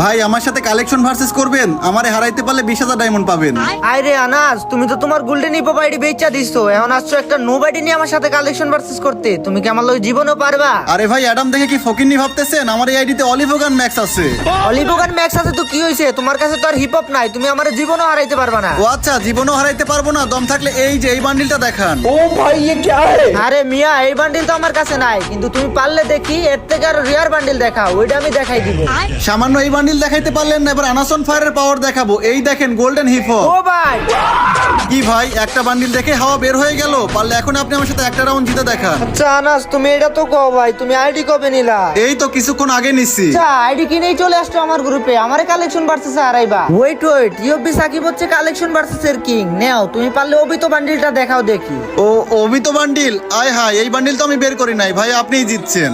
ভাই আমার সাথে কালেকশন ভার্সেস করবেন? আমারে হারাইতে পারলে 20,000 ডায়মন্ড পাবেন। আরে আনাস, তুমি তো তোমার গোল্ডেন ইপো আইডি বেচা দিছো, এখন আসছো একটা নোব আইডি নিয়ে আমার সাথে কালেকশন ভার্সেস করতে। তুমি কি আমার লগে জীবনও পারবা? আরে ভাই অ্যাডাম দেখে কি ফকিন্নি ভাবতেছেন? আমার এই আইডিতে অলিভোগান ম্যাক্স আছে। অলিভোগান ম্যাক্স আছে তো কি হইছে? তোমার কাছে তো আর হিপ হপ নাই, তুমি আমার জীবনও হারাইতে পারবা না। ও আচ্ছা, জীবনও হারাইতে পারবো না? দম থাকলে এই যে এই বান্ডিলটা দেখান। আরে মিয়া, এই বান্ডিল তো আমার কাছে নাই, কিন্তু তুমি পারলে দেখি এর থেকে আরো রিয়ার বান্ডিল দেখাও, ওইটা আমি দেখাই দিব। সামান্য এই বান্ডিল দেখাইতে পারলেন না, এবার আনাসন ফায়ারের পাওয়ার দেখাবো। এই দেখেন গোল্ডেন হিপ হপ। ও ভাই, কি ভাই, একটা বান্ডিল দেখে হাওয়া বের হয়ে গেল? পারলে এখন আপনি আমার সাথে একটা রাউন্ড জিতে দেখান। আচ্ছা আনাস, তুমি এটা তো কও ভাই, তুমি আইডি কবে নিলা? এই তো কিছুক্ষণ আগে নিচ্ছি। আচ্ছা, আইডি কিনেই চলে আসছো আমার গ্রুপে, আমারে কালেকশন ভার্সেস হারাইবা। ওয়েট ইউবি সাকিব হচ্ছে কালেকশন ভার্সেস এর কিং। নেও, তুমি পারলে অবিত বান্ডিলটা দেখাও দেখি। ও অমিত বান্ডিল, আয় হায়, এই বান্ডিল তো আমি বের করি নাই ভাই, আপনিই জিতছেন।